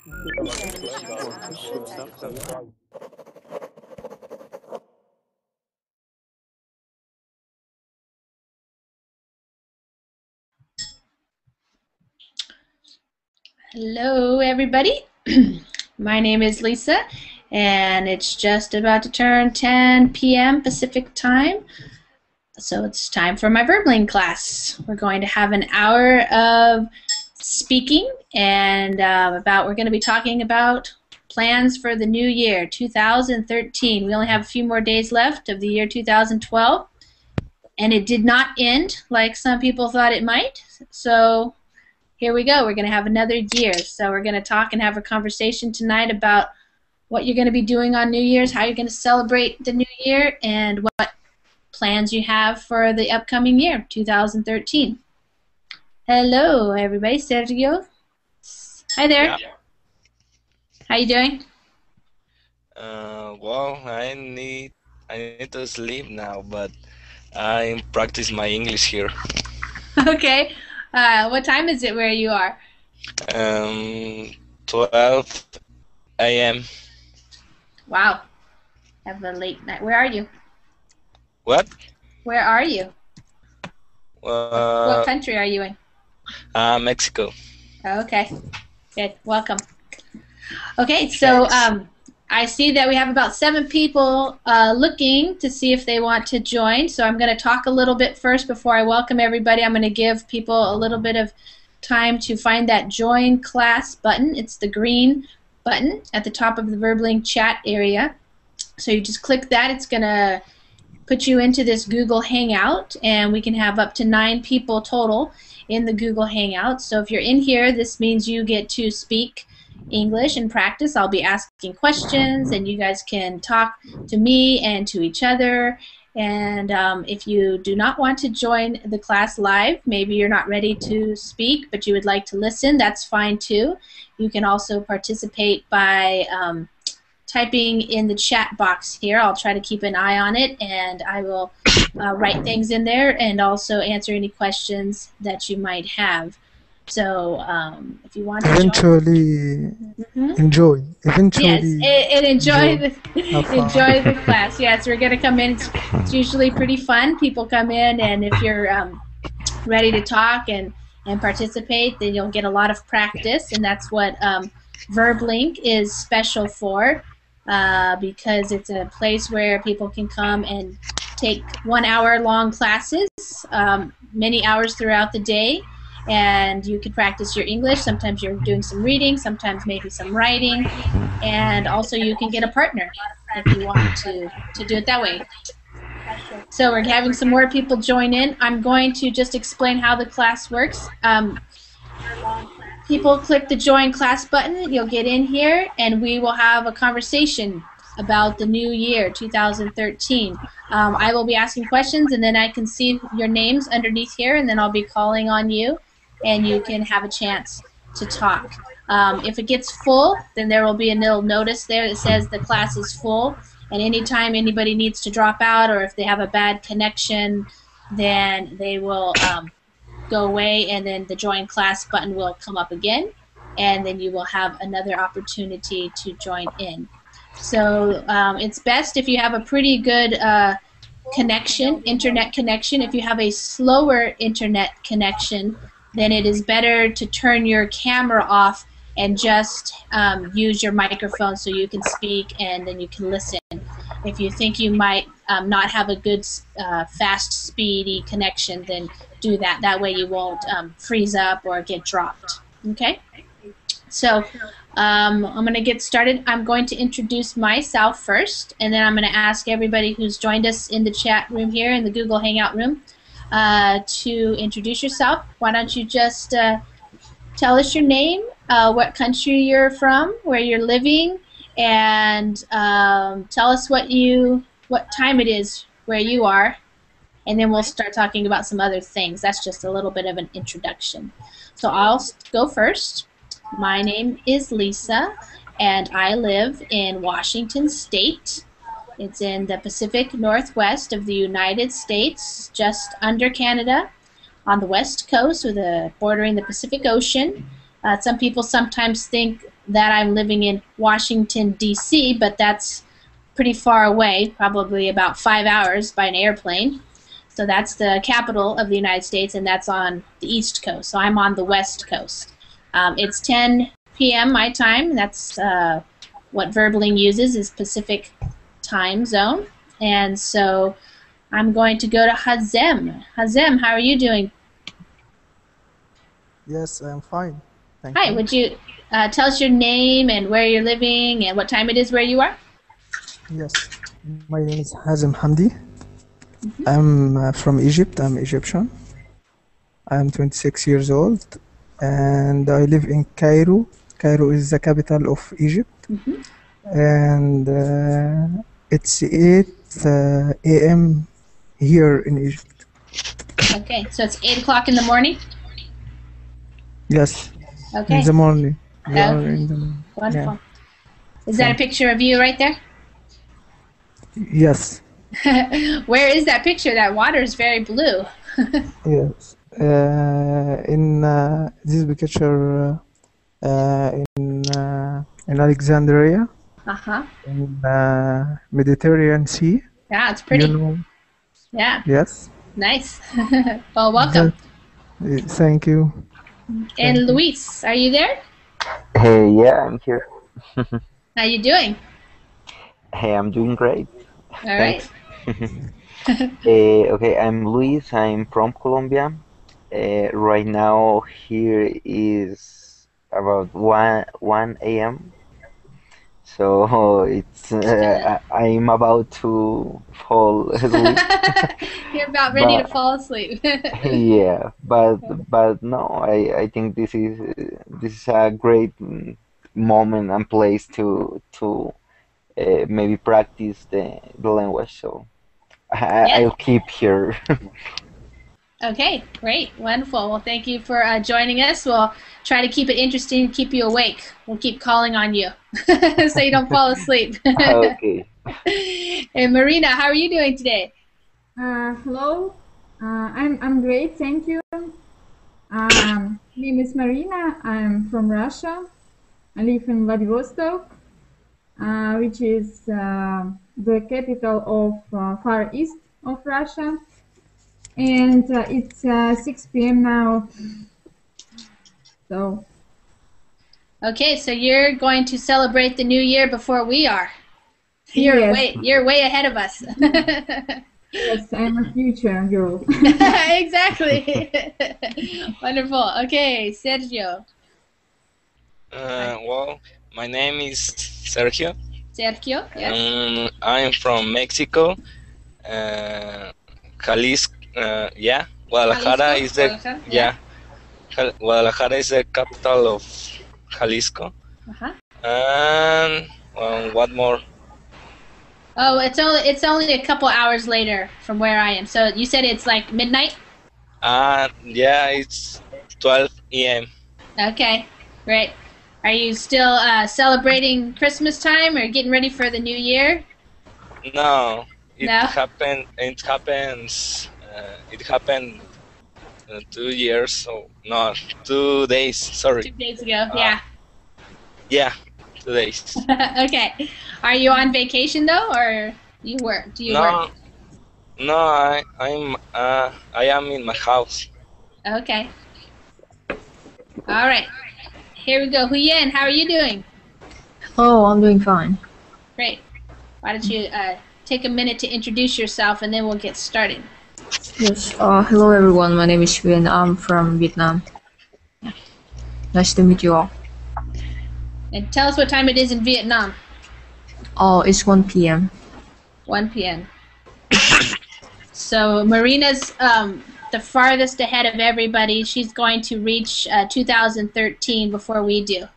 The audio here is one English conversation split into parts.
Hello, everybody. My name is Lisa, and it's just about to turn 10 p.m. Pacific time, so it's time for my verbling class. We're going to have an hour of speaking, and we're going to be talking about plans for the new year, 2013. We only have a few more days left of the year 2012, and it did not end like some people thought it might, so here we go. We're going to have another year. So we're going to talk and have a conversation tonight about what you're going to be doing on New Year's, how you're going to celebrate the new year, and what plans you have for the upcoming year, 2013. Hello, everybody. Sergio. Hi there. Yeah. How you doing? Well, I need to sleep now, but I practice my English here. Okay. What time is it where you are? 12 a.m. Wow. Have a late night. Where are you? What? Where are you? What country are you in? Mexico. Okay. Good. Welcome. Okay, so I see that we have about 7 people looking to see if they want to join. So I'm going to talk a little bit first before I welcome everybody. I'm going to give people a little bit of time to find that join class button. It's the green button at the top of the Verbling chat area. So you just click that. It's going to put you into this Google Hangout, and we can have up to 9 people total in the Google Hangout. So if you're in here, this means you get to speak English and practice. I'll be asking questions, and you guys can talk to me and to each other. And if you do not want to join the class live, maybe you're not ready to speak, but you would like to listen, that's fine too. You can also participate by typing in the chat box here. I'll try to keep an eye on it, and I will write things in there and also answer any questions that you might have. So if you want to eventually enjoy. Eventually, yes, enjoy the class. Yes, we're going to come in. It's usually pretty fun. People come in, and if you're ready to talk and participate, then you'll get a lot of practice, and that's what VerbLink is special for, because it's a place where people can come and take 1-hour-long classes, many hours throughout the day. And you can practice your English. Sometimes you're doing some reading, sometimes maybe some writing, and also you can get a partner if you want to do it that way. So we're having some more people join in. I'm going to just explain how the class works. People click the join class button, you'll get in here, and we will have a conversation about the new year, 2013. I will be asking questions, and then I can see your names underneath here, and then I'll be calling on you, and you can have a chance to talk. If it gets full, then there will be a little notice there that says the class is full, and anytime anybody needs to drop out or if they have a bad connection, then they will go away, and then the join class button will come up again, and then you will have another opportunity to join in. So it's best if you have a pretty good internet connection. If you have a slower internet connection, then it is better to turn your camera off and just use your microphone so you can speak and then you can listen. If you think you might not have a good fast, speedy connection, then do that. That way you won't freeze up or get dropped. Okay? So I'm going to get started. I'm going to introduce myself first, and then I'm going to ask everybody who's joined us in the chat room here in the Google Hangout room to introduce yourself. Why don't you just tell us your name, what country you're from, where you're living, and tell us what time it is where you are, and then we'll start talking about some other things. That's just a little bit of an introduction. So I'll go first. My name is Lisa, and I live in Washington State. It's in the Pacific Northwest of the United States, just under Canada, on the west coast, bordering the Pacific Ocean. Some people sometimes think that I'm living in Washington, D.C., but that's pretty far away, probably about 5 hours by an airplane. So that's the capital of the United States, and that's on the East Coast. So I'm on the West Coast. It's 10 p.m. my time. That's what Verbling uses is Pacific time zone. And so I'm going to go to Hazem. Hazem, how are you doing? Yes, I am fine. Thank Hi, you. would you tell us your name and where you're living and what time it is where you are? Yes, my name is Hazem Hamdi. I'm from Egypt. I'm Egyptian. I'm 26 years old and I live in Cairo. Cairo is the capital of Egypt. And it's 8 a.m. here in Egypt. Okay, so it's 8 o'clock in the morning? Yes, Okay. in the morning. We are Okay. in the morning. Wonderful. Yeah. Is that a picture of you right there? Yes. Where is that picture? That water is very blue. Yes. In this picture, in Alexandria, Uh-huh. in Mediterranean Sea. Yeah, it's pretty. You know. Yeah. Yes. Nice. Well, welcome. Thank you. And Luis, are you there? Hey, yeah, I'm here. How you doing? Hey, I'm doing great. All right. Thanks. Okay, I'm Luis. I'm from Colombia. Right now here is about 1 a.m. So it's I'm about to fall asleep. You're about ready to But fall asleep. yeah, but no, I think this is a great moment and place to maybe practice the language. So Yeah. I'll keep here. Okay, great, wonderful. Well, thank you for joining us. We'll try to keep it interesting, keep you awake. We'll keep calling on you so you don't fall asleep. Okay. And Marina, how are you doing today? Hello. I'm great, thank you. Name is Marina. I'm from Russia. I live in Vladivostok, which is the capital of far east of Russia. And it's 6 p.m. now. So. Okay, so you're going to celebrate the new year before we are. Yes. You're way ahead of us. Yes, I'm a future girl. Exactly. Wonderful. Okay, Sergio. Well, my name is Sergio. Sergio, yes. I'm from Mexico. Jalisco. Yeah, Guadalajara Jalisco? is the Guadalajara? yeah. Guadalajara is the capital of Jalisco. Uh-huh. And what more? Oh, it's only a couple hours later from where I am. So you said it's like midnight? Yeah, it's 12 a.m. Okay, great. Are you still celebrating Christmas time or getting ready for the new year? No, it No? happened. It happens. It happened 2 years. So no, 2 days. Sorry. 2 days ago. Yeah. Yeah, 2 days. Okay. Are you on vacation though, or you work? Do you work? No, I am in my house. Okay. All right. Here we go. Huyen, how are you doing? Oh, I'm doing fine. Great. Why don't you take a minute to introduce yourself, and then we'll get started. Yes. Hello everyone. My name is Sven. I'm from Vietnam. Nice to meet you all. And tell us what time it is in Vietnam. Oh, it's 1 p.m. 1 p.m. So Marina's the farthest ahead of everybody. She's going to reach 2013 before we do.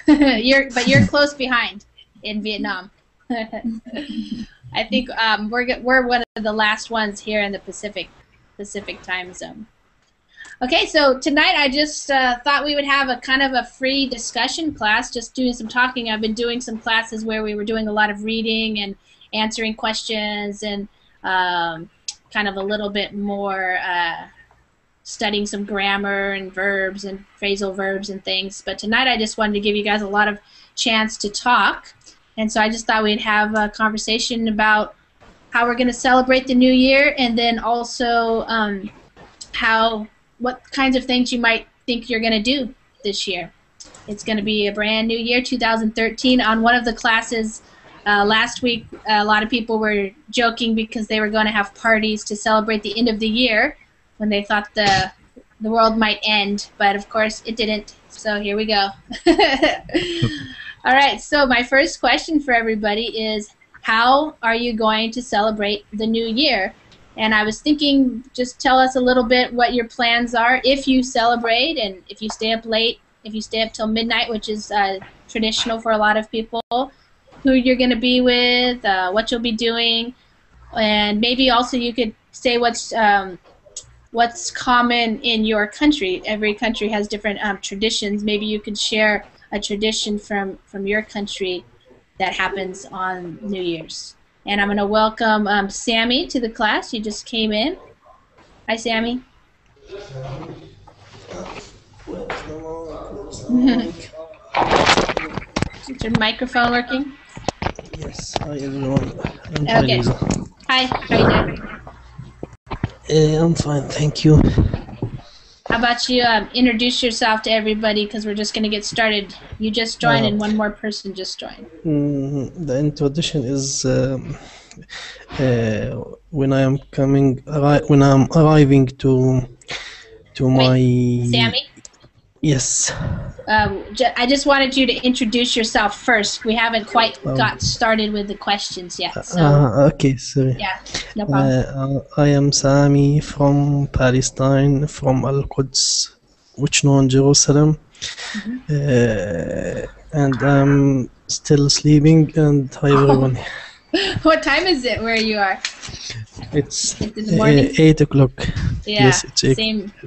But you're close behind in Vietnam. I think we're one of the last ones here in the Pacific time zone. Okay, so tonight I just thought we would have a kind of a free discussion class, just doing some talking. I've been doing some classes where we were doing a lot of reading and answering questions and kind of a little bit more studying some grammar and verbs and phrasal verbs and things. But tonight I just wanted to give you guys a lot of chance to talk. And so I just thought we'd have a conversation about how we're going to celebrate the new year, and then also what kinds of things you might think you're going to do this year. It's going to be a brand new year, 2013. On one of the classes last week, a lot of people were joking because they were going to have parties to celebrate the end of the year when they thought the world might end, but of course it didn't. So here we go. All right, so my first question for everybody is, how are you going to celebrate the new year? And I was thinking, just tell us a little bit what your plans are if you celebrate, and if you stay up late, if you stay up till midnight, which is traditional for a lot of people, who you're going to be with, what you'll be doing, and maybe also you could say what's common in your country. Every country has different traditions. Maybe you could share a tradition from your country that happens on New Year's. And I'm going to welcome Sami to the class. You just came in. Hi, Sami. Is your microphone working? Yes. Hi, everyone. I'm Okay. fine. Hi, how are you doing? I'm fine, thank you. How about you introduce yourself to everybody, because we're just going to get started. You just joined and one more person just joined. The introduction is when I am when I'm arriving to my. Sami? Yes. I just wanted you to introduce yourself first. We haven't quite got started with the questions yet. So, okay, sorry. yeah, no problem. I am Sami from Palestine, from Al-Quds, which known Jerusalem. And I'm still sleeping, and hi everyone. What time is it where you are? It's in the morning? 8 o'clock. Yeah, yes, it's 8.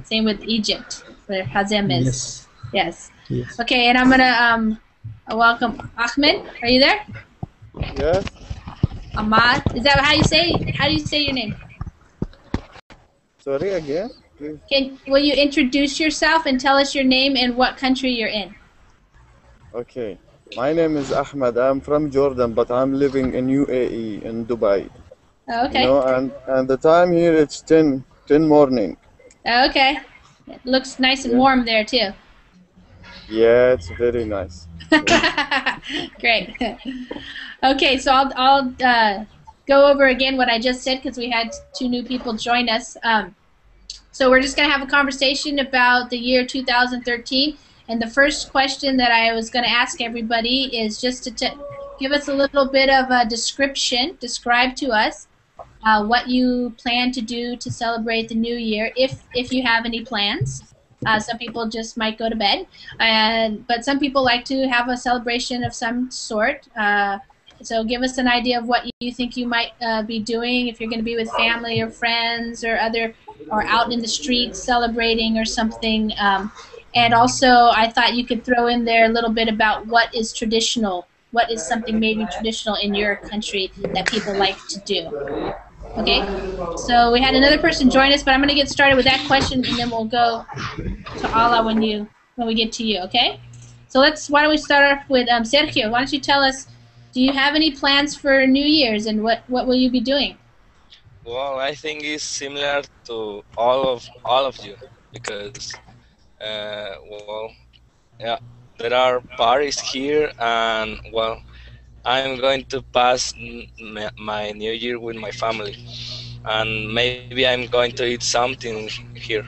Same with Egypt, where Hazem is. Yes. Yes. Yes. Okay, and I'm gonna welcome Ahmad. Are you there? Yes. Ahmad, is that how you say? How do you say your name? Sorry again, please. Will you introduce yourself and tell us your name and what country you're in? Okay. My name is Ahmad. I'm from Jordan, but I'm living in UAE in Dubai. Oh, okay. You know, and the time here it's 10 morning. Oh, okay. It looks nice and warm there too. Yeah, it's very nice. Great. Okay, so I'll go over again what I just said, because we had 2 new people join us. So we're just going to have a conversation about the year 2013. And the first question that I was going to ask everybody is just to give us a little bit of a description. Describe to us what you plan to do to celebrate the new year, if you have any plans. Some people just might go to bed, but some people like to have a celebration of some sort. So give us an idea of what you think you might be doing, if you're going to be with family or friends or out in the streets celebrating or something. And also, I thought you could throw in there a little bit about what is traditional. What is something maybe traditional in your country that people like to do? Okay, so we had another person join us, but I'm going to get started with that question, and then we'll go to Allah when we get to you. Okay, so why don't we start off with Sergio? Why don't you tell us, do you have any plans for New Year's, and what will you be doing? Well, I think it's similar to all of you, because well, yeah, there are parties here, and well, I'm going to pass my New Year with my family, and maybe I'm going to eat something here.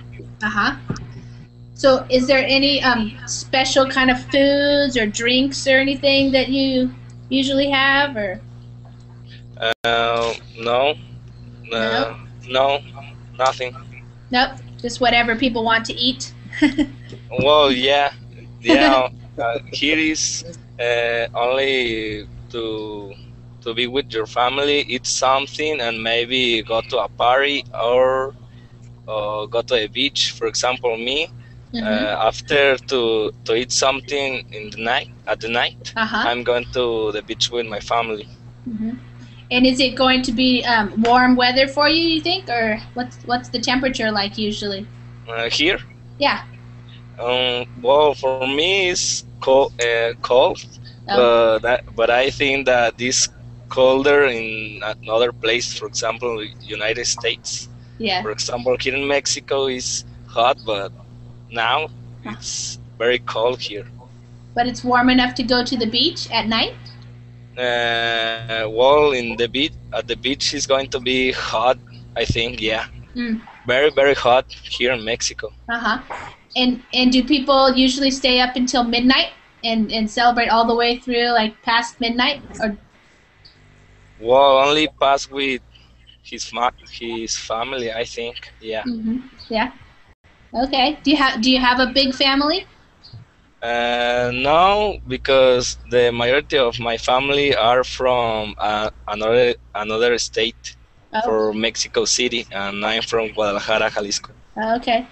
So is there any special kind of foods or drinks or anything that you usually have, or? No, nothing. Nope, just whatever people want to eat. Well, yeah. Here is only to be with your family, eat something, and maybe go to a party or go to a beach. For example, me, after to eat something at the night, I'm going to the beach with my family. And is it going to be warm weather for you think, or what's the temperature like usually? Here? Yeah. Well, for me it's cold. Oh, but I think that this colder in another place, for example, United States. yeah. For example, here in Mexico is hot, but now it's very cold here. But it's warm enough to go to the beach at night? Well, in the beach at the beach is going to be hot. I think, yeah, Mm. very very hot here in Mexico. Uh-huh. And do people usually stay up until midnight and celebrate all the way through like past midnight or Well, only pass with his family, I think. Yeah. yeah. Okay. Do you have a big family? No, because the majority of my family are from another state, Oh, for Mexico City, and I'm from Guadalajara, Jalisco. okay.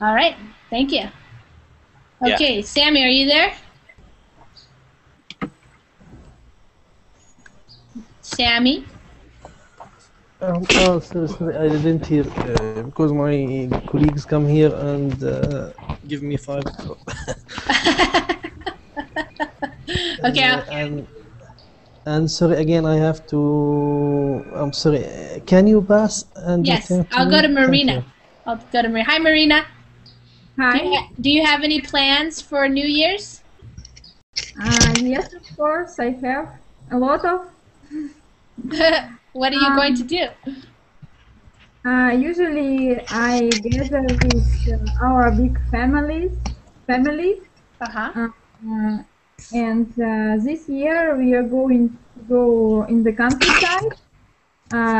All right. Thank you. Yeah. Okay, Sammy, are you there? Sammy? Oh, sorry, I didn't hear because my colleagues come here and give me five. Okay. And sorry again, I have to. I'm sorry. Can you pass and Yes, return to I'll go me? to Thank Marina. you. I'll go to Marina. Hi, Marina. Hi. Do you have any plans for New Year's? Yes, of course, I have a lot of. What are you going to do? Usually, I gather with our big family, Uh-huh. and this year we are going to go in the countryside.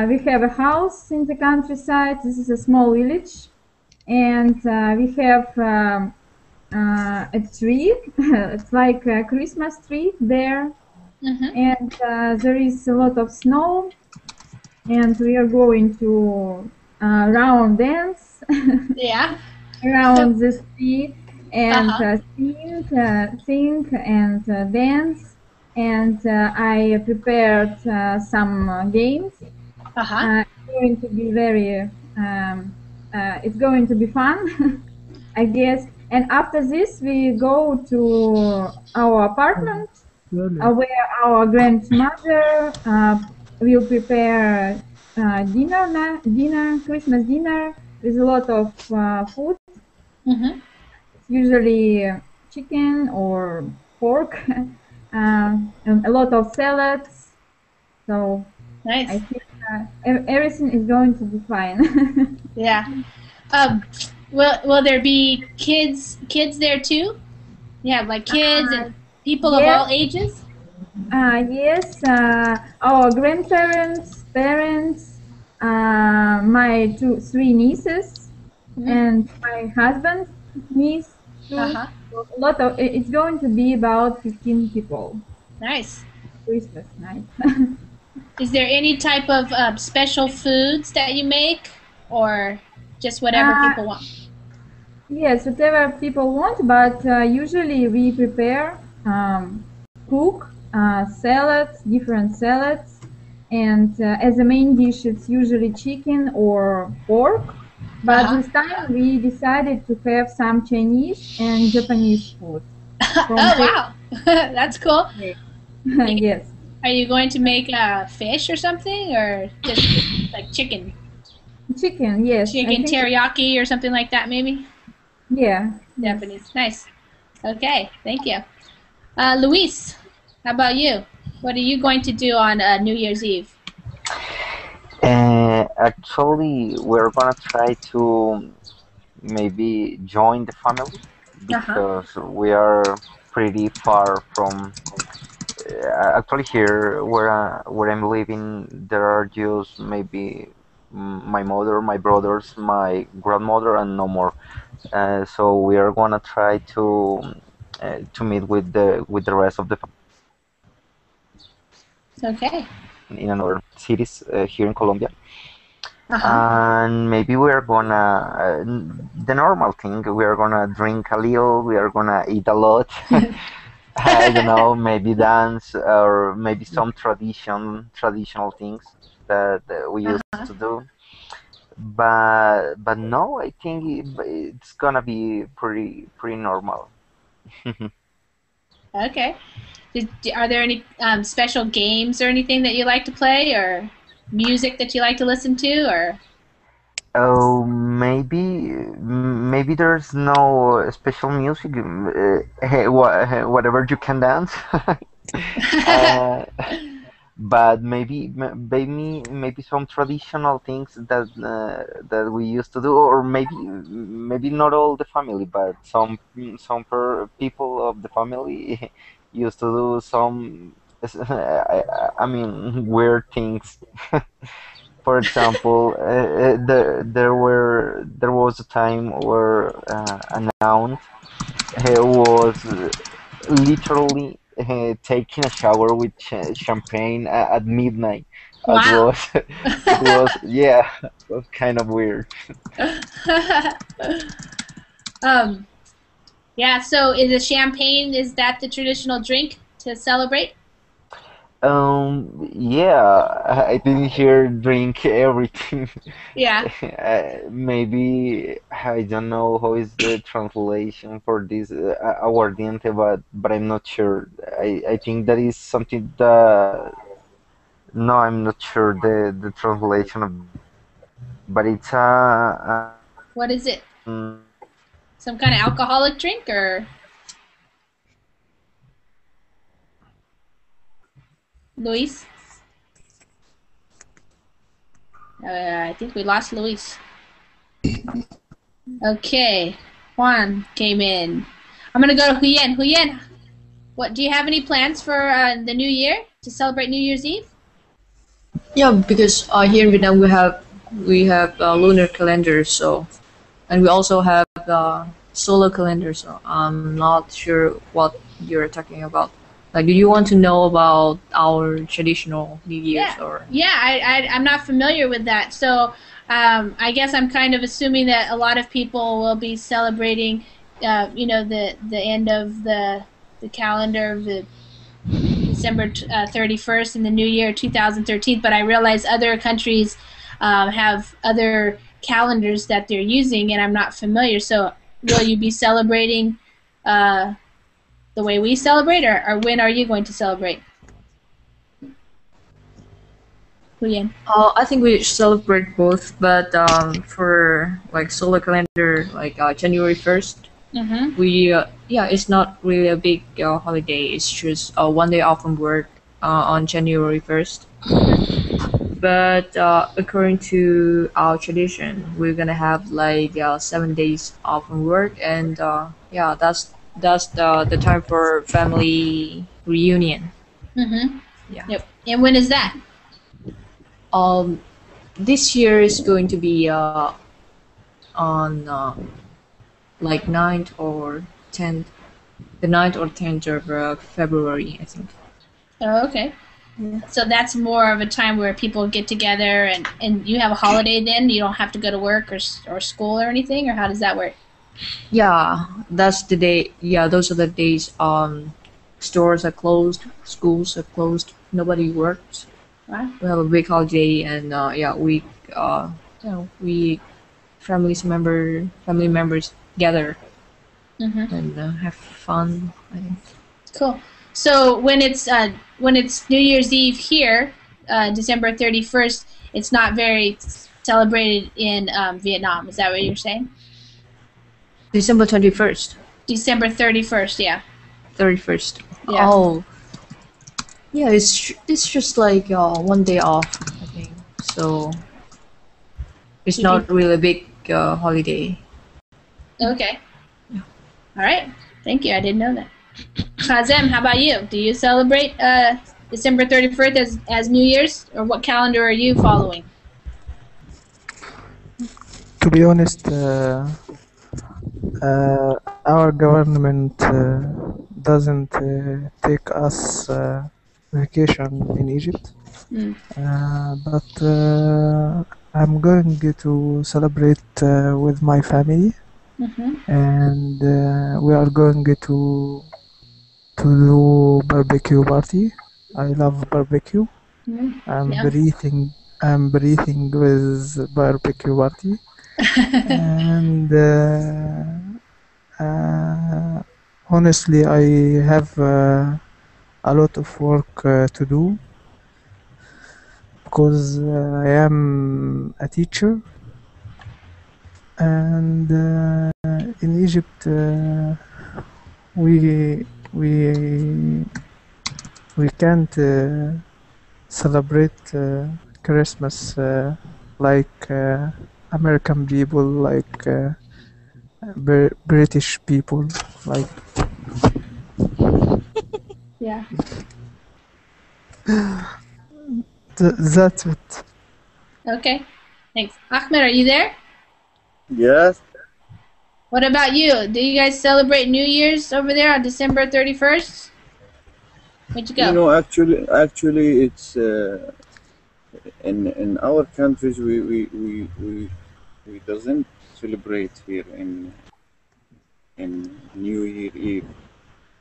We have a house in the countryside. This is a small village, and we have a tree. It's like a Christmas tree there, and there is a lot of snow, and we are going to round dance Yeah. around this tree and Uh-huh. sing and dance. And I prepared some games. Uh-huh. It's going to be it's going to be fun, I guess. And after this, we go to our apartment where our grandmother will prepare Christmas dinner with a lot of food. Mm-hmm. It's usually chicken or pork, and a lot of salads. So Nice. I think everything is going to be fine. Yeah. Will there be kids there too? Yeah, like kids and people of all Yes, ages? yes, our grandparents, parents, my three nieces, and my husband's niece too. Uh-huh. So a lot of it's going to be about 15 people. Nice. Christmas night. Is there any type of special foods that you make, or just whatever people want? Yes, whatever people want, but usually we prepare, cook salads, different salads, and as a main dish, it's usually chicken or pork. But this time we decided to have some Chinese and Japanese food. Oh wow, that's cool. Yes. Are you going to make fish or something, or just like chicken? Chicken, yes. Chicken teriyaki or something like that, maybe? Yeah. Japanese. Nice. Okay, thank you. Luis, how about you? What are you going to do on New Year's Eve? Actually, we're gonna try to maybe join the family because we are pretty far from. Actually, here where I'm living, there are just maybe my mother, my brothers, my grandmother, and no more. So we are gonna try to meet with the rest of the Okay. in another cities here in Colombia. And maybe we are gonna the normal thing. We are gonna drink a little. We are gonna eat a lot. I don't know, maybe dance or maybe some traditional things that we used to do. But no, I think it's gonna be pretty normal. Okay. Are there any special games or anything that you like to play, or music that you like to listen to, or? Oh, maybe there's no special music. Whatever you can dance. uh, but maybe some traditional things that we used to do, or maybe not all the family, but people of the family used to do some I mean weird things. For example, there was a time where an aunt was literally taking a shower with champagne at midnight. It Wow. was it was yeah, it was kind of weird. um, yeah. So, is the champagne, is that the traditional drink to celebrate? Yeah, I didn't hear drink everything. Yeah. Maybe I don't know how is the translation for this aguardiente, but I'm not sure. I think that is something that no, I'm not sure the translation of this, but it's What is it? um, Some kind of alcoholic drink, or Luis? I think we lost Luis. Okay, Juan came in. I'm gonna go to Huyen. Huyen, what do you have any plans for the new year to celebrate New Year's Eve? Yeah, because here in Vietnam we have lunar calendar, so and we also have solar calendar. So I'm not sure what you're talking about. Like, do you want to know about our traditional New Year's Yeah, or? yeah. I'm not familiar with that, so I guess I'm kind of assuming that a lot of people will be celebrating, the end of the calendar of the December 31st in the new year 2013. But I realize other countries have other calendars that they're using, and I'm not familiar. So, will you be celebrating uh, the way we celebrate, or when are you going to celebrate? Huyen. I think we celebrate both, but for like solar calendar, like January 1st, Mm-hmm. it's not really a big holiday. It's just 1 day off from work on January 1st. But according to our tradition, we're gonna have like 7 days off from work, and that's the time for family reunion. Mm-hmm. Yeah. Yep. And when is that? Um, this year is going to be on like 9th or 10th, the 9th or 10th of February, I think. Oh, okay. So that's more of a time where people get together, and you have a holiday then? You don't have to go to work or school or anything, or how does that work? Yeah, that's the day. Yeah, those are the days. Stores are closed, schools are closed, nobody works. Wow. We have a big holiday, and we family members gather Mm-hmm. and have fun. I think. Cool. So when it's New Year's Eve here, December 31st, it's not very celebrated in Vietnam. Is that what you're saying? December 21st, December 31st, yeah. 31st. Yeah. Oh, yeah. It's just like 1 day off, I think. So it's You not do- really a big holiday. Okay. All right. Thank you. I didn't know that. Hazem, how about you? Do you celebrate December 31st as New Year's, or what calendar are you following? To be honest, our government doesn't take us vacation in Egypt, Mm. but I'm going to celebrate with my family, Mm-hmm. and we are going to do barbecue party. I love barbecue. Mm. I'm Yeah. breathing. I'm breathing with barbecue party, and honestly, I have a lot of work to do because I am a teacher, and in Egypt we we we can't celebrate Christmas like American people, like British people, like Yeah. that's it. Okay. Thanks. Ahmed, are you there? Yes. What about you? Do you guys celebrate New Year's over there on December 31st? Where'd you go? Actually, it's in our countries we doesn't celebrate here in New Year Eve.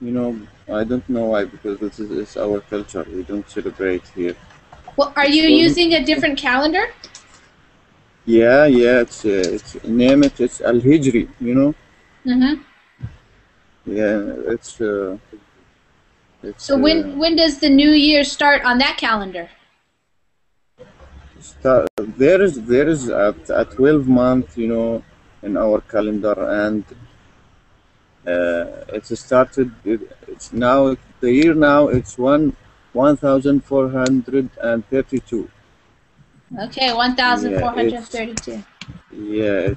I don't know why, because this is it's our culture. We don't celebrate here. Well, are you using a different calendar? Yeah, it's name it. It's Al Hijri. Mm-hmm. Yeah, it's. So when does the new year start on that calendar? There is a 12-month, in our calendar, and it's started. It's now the year now. It's 1432. Okay, 1432. Yeah,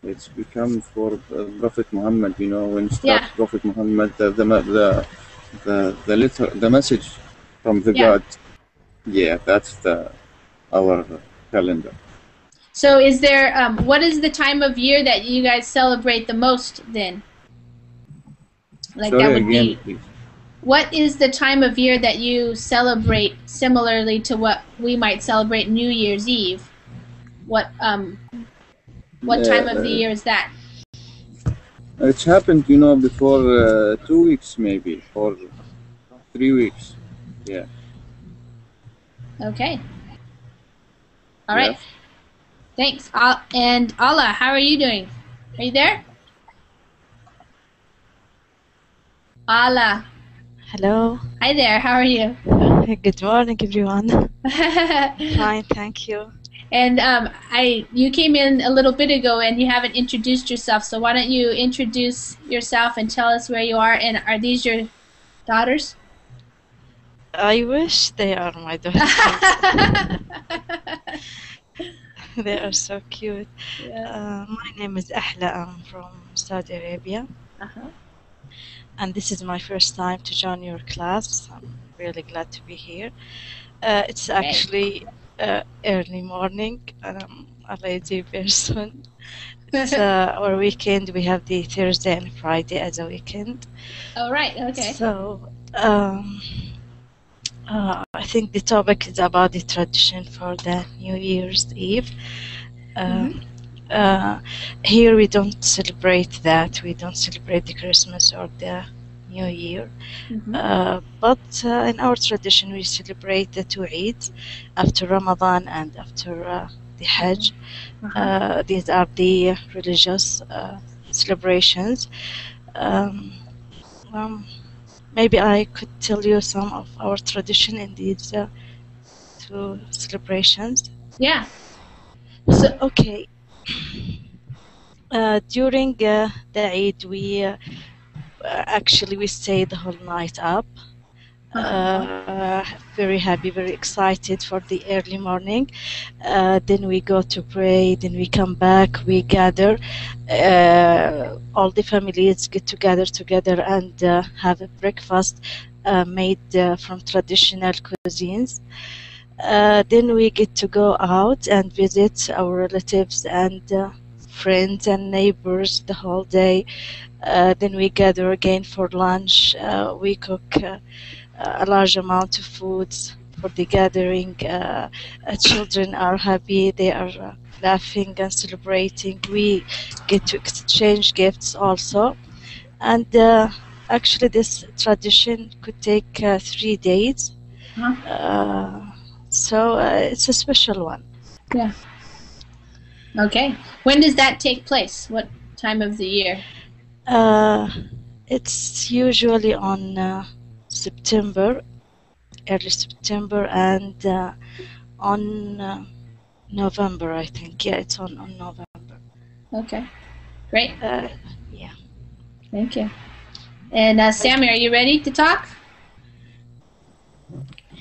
it's become for Prophet Muhammad. When start Prophet Muhammad, the message from the God. Yeah, that's our calendar. So is there what is the time of year that you guys celebrate the most then? Like Sorry, that would again, be please. What is the time of year that you celebrate similarly to what we might celebrate New Year's Eve? What time of the year is that? It's happened, before 2 weeks maybe, or 3 weeks. Yeah. Okay. All right. Thanks. And Allah, how are you doing? Are you there? Allah. Hello. Hi there. How are you? Good morning, everyone. Fine, thank you. And you came in a little bit ago and you haven't introduced yourself. So why don't you introduce yourself and tell us where you are? And are these your daughters? I wish they are my daughters. They are so cute. Yeah. My name is Ahla. I'm from Saudi Arabia. And this is my first time to join your class. I'm really glad to be here. It's actually early morning, and I'm a lazy person. It's our weekend. We have the Thursday and Friday as a weekend. Oh, right. Okay. So I think the topic is about the tradition for the New Year's Eve. Here we don't celebrate that. We don't celebrate the Christmas or the New Year. But in our tradition, we celebrate the two Eids after Ramadan and after the Hajj. These are the religious celebrations. Maybe I could tell you some of our tradition in these two celebrations. Yeah. So, okay. During the Eid, we actually we stay the whole night up. Very happy, very excited for the early morning. Then we go to pray. Then we come back. We gather. All the families get together and have a breakfast made from traditional cuisines. Then we get to go out and visit our relatives and friends and neighbors the whole day. Then we gather again for lunch. We cook a large amount of foods for the gathering. Children are happy. They are laughing and celebrating. We get to exchange gifts also. And actually this tradition could take 3 days. So it's a special one. Yeah. Okay. When does that take place? What time of the year? It's usually on September, early September, and on November, I think. Yeah, it's on November. Okay, great. Yeah. Thank you. And Sami, are you ready to talk?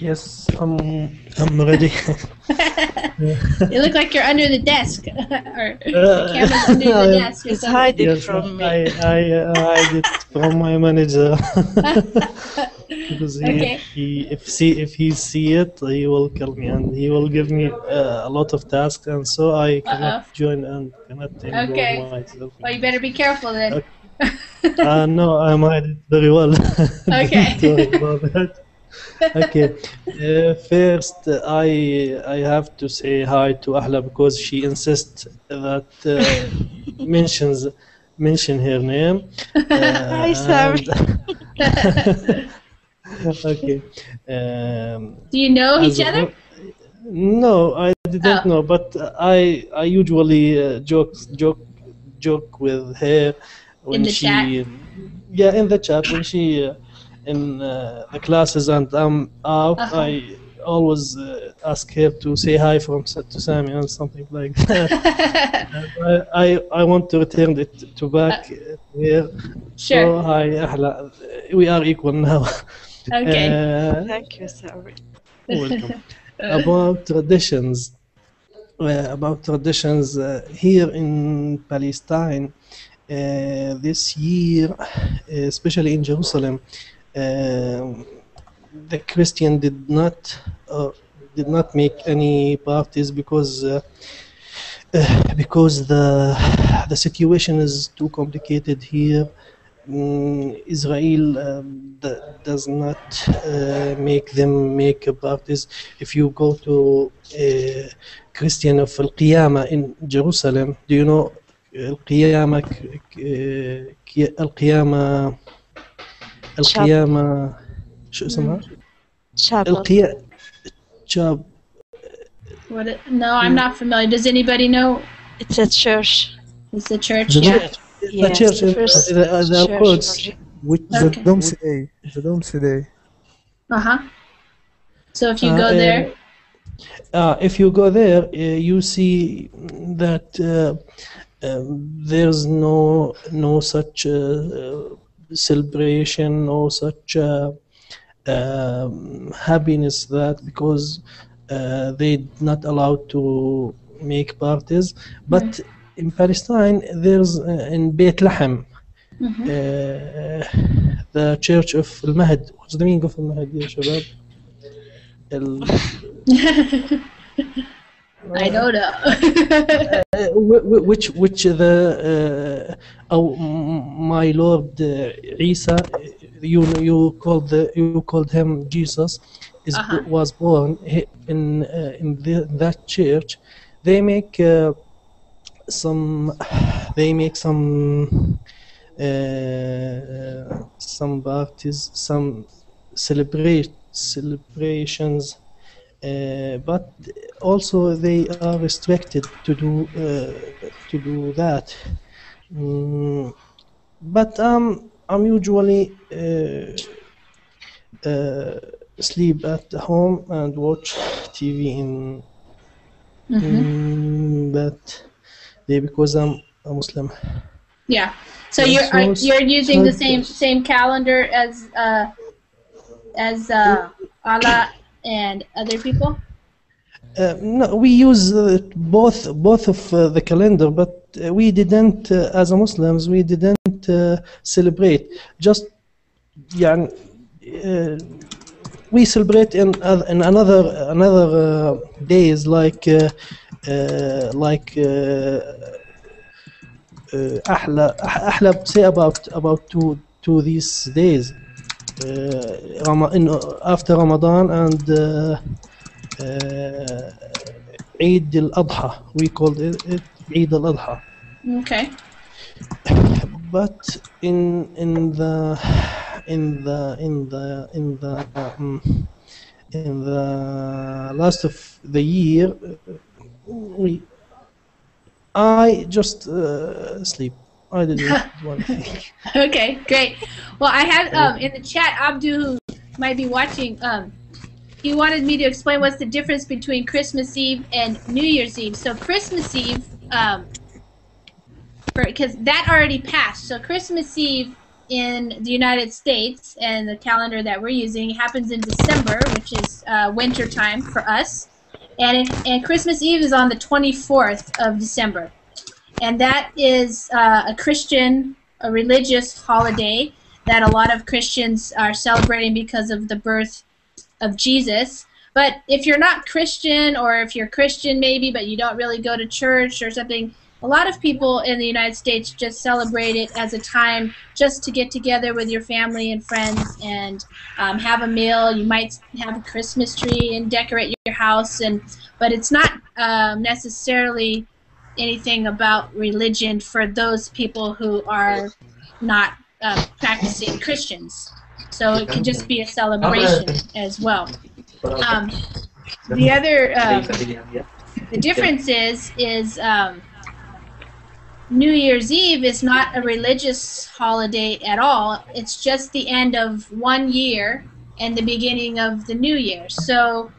Yes, I'm ready. You look like you're under the desk, or the camera's under the desk. Or He's something. hiding Yes, from me. I hide it from my manager because Okay. if he see it, he will kill me and he will give me a lot of tasks, and so I cannot join and cannot involve Okay. myself. Well, you better be careful then. No, I'm hiding very well. Okay. Sorry about that. Okay, first I have to say hi to Ahla because she insists that mention her name. Hi, Sami. Okay. Do you know each as- other? No, I didn't know, but I usually joke with her when the she chat? yeah, in the chat when she in the classes and I'm out. I always ask her to say hi to Sami and something like that. And I want to return it to back to her. Sure. So hi Ahla, we are equal now. Okay. Thank you, Sami. Welcome. About traditions. Here in Palestine, this year, especially in Jerusalem, the Christian did not make any parties because the situation is too complicated here. Israel does not make them make parties. If you go to Christian of Al-Qiyamah in Jerusalem, do you know Al-Qiyamah? القيامة شو اسمها؟ Chapel. No, I'm not familiar. Does anybody know? It's a church. It's a church. The Yeah. the church, the Al-Quds. Which the Domesday. The Domesday. So if you go there, if you go there, you see that there's no such celebration, no such happiness that because they're not allowed to make parties. But in Palestine, there's in Beit Lahem, the church of Al-Mahd. What's the meaning of Al-Mahd, ya shabab? I don't know. which the my Lord Isa, you called him Jesus, was born in that church. They make some parties, some celebrations, but also they are restricted to do that. But I'm usually sleep at home and watch TV in that day because I'm a Muslim. Yeah. So you're using the same calendar as Allah and other people? No, we use both of the calendar, but we didn't, as Muslims, we didn't celebrate. Just, we celebrate in another days like أحلى say about two these days. After Ramadan and Eid al-Adha, we called it Eid al-Adha. Okay. But in the last of the year, I just sleep. I didn't want to think. Okay, great. Well, I have in the chat Abdu might be watching, he wanted me to explain what's the difference between Christmas Eve and New Year's Eve. So Christmas Eve, because that already passed. So Christmas Eve in the United States and the calendar that we're using happens in December, which is winter time for us. And Christmas Eve is on the 24th of December. And that is a religious holiday that a lot of Christians are celebrating because of the birth of Jesus. But if you're not Christian, or if you're Christian maybe, but you don't really go to church or something, a lot of people in the United States just celebrate it as a time just to get together with your family and friends and have a meal. You might have a Christmas tree and decorate your house, but it's not necessarily anything about religion for those people who are not practicing Christians. So it could just be a celebration as well. The other, the difference is New Year's Eve is not a religious holiday at all. It's just the end of one year and the beginning of the new year. So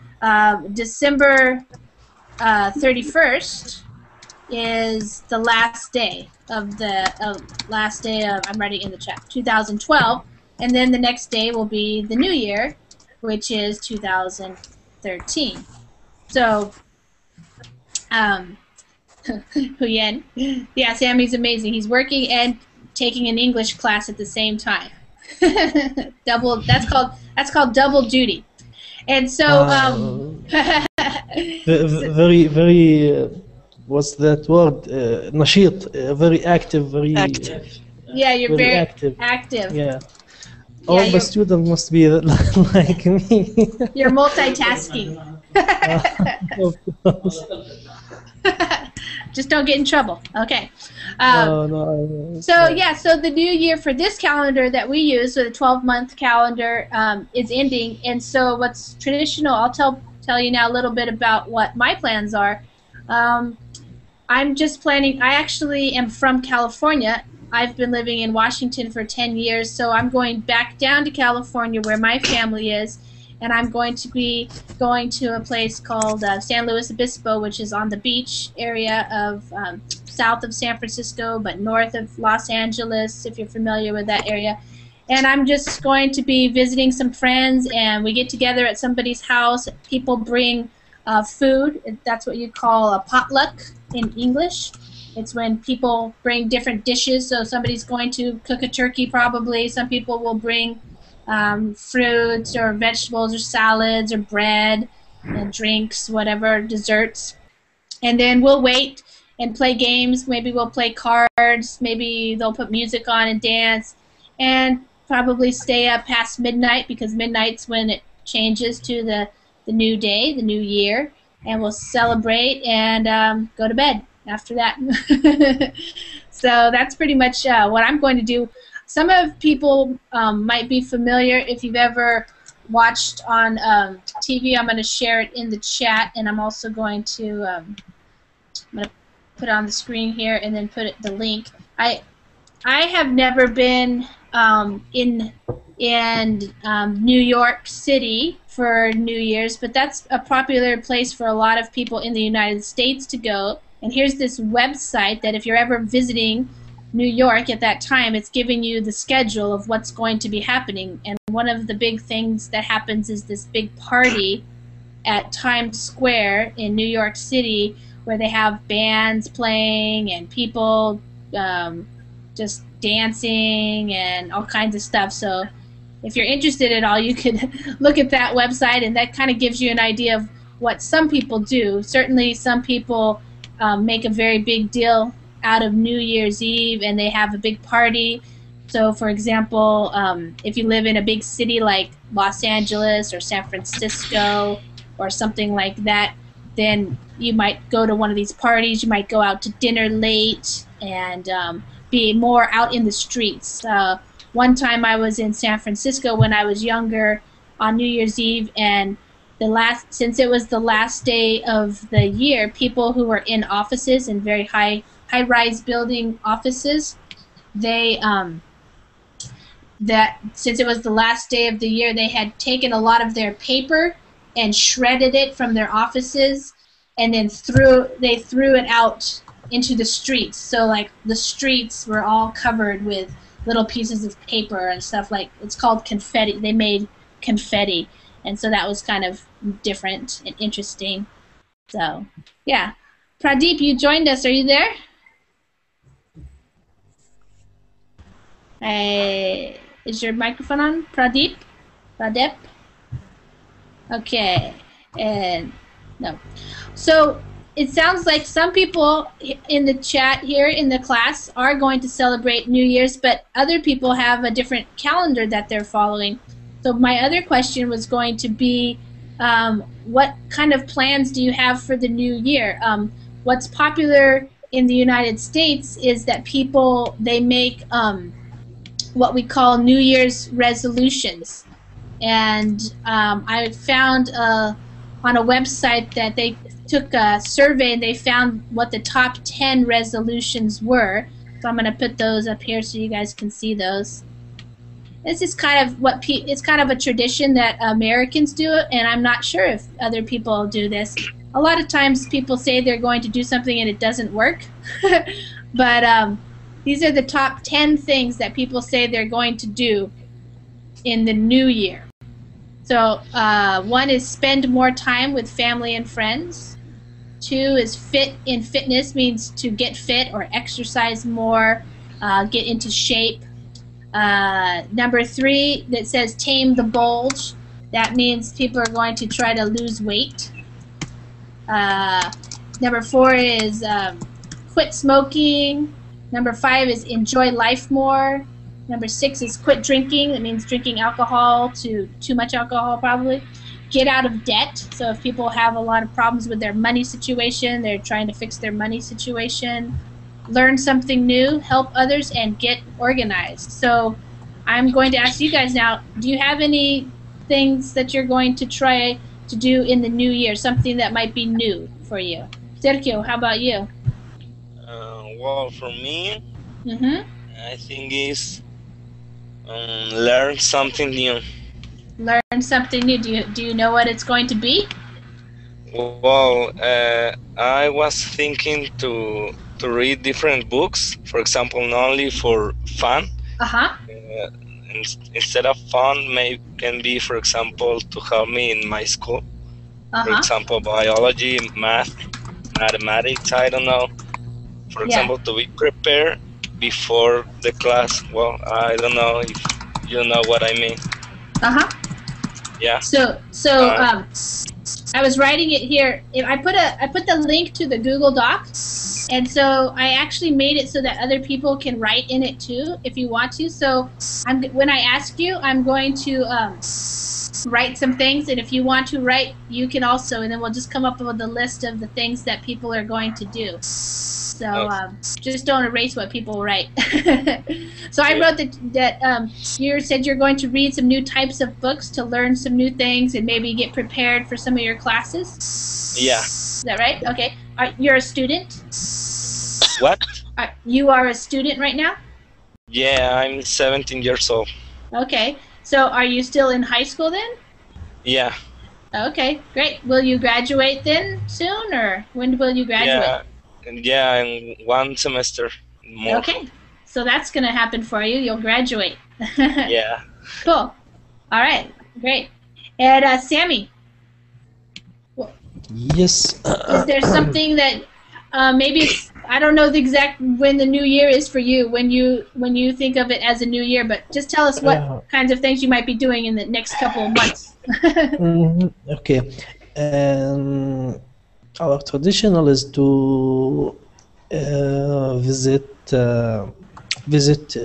December 31st is the last day of I'm writing in the chat, 2012, and then the next day will be the new year, which is 2013. So Huyen, yeah, Sammy's amazing. He's working and taking an English class at the same time. That's called double duty. And so very what's that word? نشيط, very active, very Active. Yeah, you're very active. Yeah. All the students must be like me. You're multitasking. Of course. Just don't get in trouble. Okay. No. So yeah, so the new year for this calendar that we use, so the 12-month calendar, is ending, and so what's traditional, I'll tell you now a little bit about what my plans are. I'm just planning. I actually am from California. I've been living in Washington for 10 years, so I'm going back down to California where my family is, and I'm going to be going to a place called San Luis Obispo, which is on the beach area of south of San Francisco, but north of Los Angeles, if you're familiar with that area. And I'm just going to be visiting some friends, and we get together at somebody's house. People bring food. That's what you call a potluck in English. It's when people bring different dishes. So somebody's going to cook a turkey probably. Some people will bring fruits or vegetables or salads or bread and drinks, whatever, desserts. And then we'll wait and play games. Maybe we'll play cards. Maybe they'll put music on and dance. And probably stay up past midnight, because midnight's when it changes to the new day, the new year. And we'll celebrate and go to bed after that. So that's pretty much what I'm going to do. Some of people might be familiar if you've ever watched on TV. I'm going to share it in the chat, and I'm also going to I'm going to put it on the screen here and then put the link. I have never been in New York City for New Year's, but that's a popular place for a lot of people in the United States to go. And here's this website that if you're ever visiting New York at that time, it's giving you the schedule of what's going to be happening. And one of the big things that happens is this big party at Times Square in New York City, where they have bands playing and people just dancing and all kinds of stuff. So if you're interested at all, you could look at that website, and that kind of gives you an idea of what some people do. Certainly some people make a very big deal out of New Year's Eve, and they have a big party. So for example, if you live in a big city like Los Angeles or San Francisco or something like that, then you might go to one of these parties. You might go out to dinner late and be more out in the streets. One time I was in San Francisco when I was younger on New Year's Eve, and since it was the last day of the year, people who were in offices, in very high-rise building offices, they that since it was the last day of the year, they had taken a lot of their paper and shredded it from their offices, and then threw it out into the streets. So like the streets were all covered with little pieces of paper and stuff, like it's called confetti. They made confetti, and so that was kind of different and interesting. So yeah, Pradeep, you joined us. Are you there? Is your microphone on, Pradeep? Pradeep? Okay, and no. So it sounds like some people in the chat here in the class are going to celebrate New Year's, but other people have a different calendar that they're following. So my other question was going to be, what kind of plans do you have for the new year? What's popular in the United States is that people, they make what we call New Year's resolutions. And I found on a website that they took a survey and they found what the top 10 resolutions were. So I'm going to put those up here so you guys can see those. This is kind of what it's kind of a tradition that Americans do, and I'm not sure if other people do this. A lot of times people say they're going to do something and it doesn't work. But these are the top 10 things that people say they're going to do in the new year. So one is spend more time with family and friends. 2 is fitness, means to get fit or exercise more, get into shape. Number 3, that says tame the bulge. That means people are going to try to lose weight. Number 4 is quit smoking. Number 5 is enjoy life more. Number 6 is quit drinking. That means drinking alcohol to too much alcohol probably. Get out of debt. So if people have a lot of problems with their money situation, they're trying to fix their money situation. Learn something new, help others, and get organized. So I'm going to ask you guys now, do you have any things that you're going to try to do in the new year, something that might be new for you? Sergio, how about you? Well, for me, I think is learn something new. Learn something new. Do you know what it's going to be? Well, I was thinking to read different books. For example, not only for fun. Instead of fun, maybe can be, for example, to help me in my school. For example, biology, math, mathematics. I don't know. For example, to be prepared before the class. Well, I don't know if you know what I mean. Yeah. So I was writing it here. I put the link to the Google Doc, and so I actually made it so that other people can write in it too, if you want to. So when I ask you, I'm going to write some things, and if you want to write, you can also, and then we'll just come up with a list of the things that people are going to do. So just don't erase what people write. So I wrote that you said you're going to read some new types of books to learn some new things and maybe get prepared for some of your classes. Yeah. Is that right? Okay. You're a student? What? You are a student right now? Yeah, I'm 17 years old. Okay. So are you still in high school then? Yeah. Okay, great. Will you graduate then soon, or when will you graduate? Yeah, in 1 semester more. Okay, so that's going to happen for you. You'll graduate. Yeah. Cool. All right, great. And Sami? Yes. Is there something that maybe it's, I don't know the exact when the new year is for you, when you think of it as a new year, but just tell us what kinds of things you might be doing in the next couple of months. Okay. Our traditional is to visit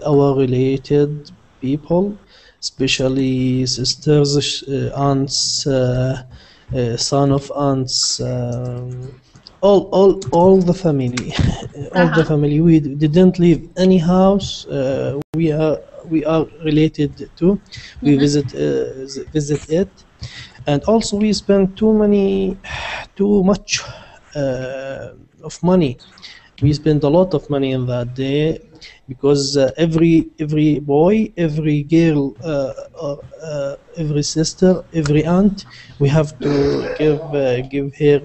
our related people, especially sisters, aunts, son of aunts, all the family, all the family. We didn't leave any house. We are related to. We visit it, and also we spend too much of money We spend a lot of money on that day because every boy, every girl, every sister, every aunt, we have to give her.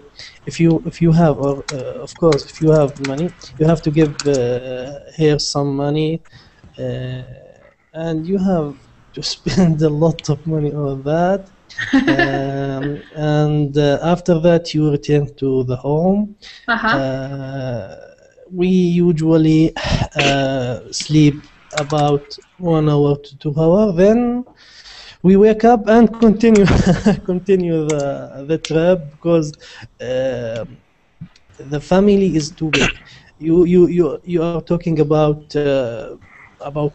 If you have, or of course, if you have money, you have to give her some money, uh, and you have to spend a lot of money on that. And after that, you return to the home. We usually sleep about 1 hour to 2 hours. Then we wake up and continue continue the trip because the family is too big. You are talking about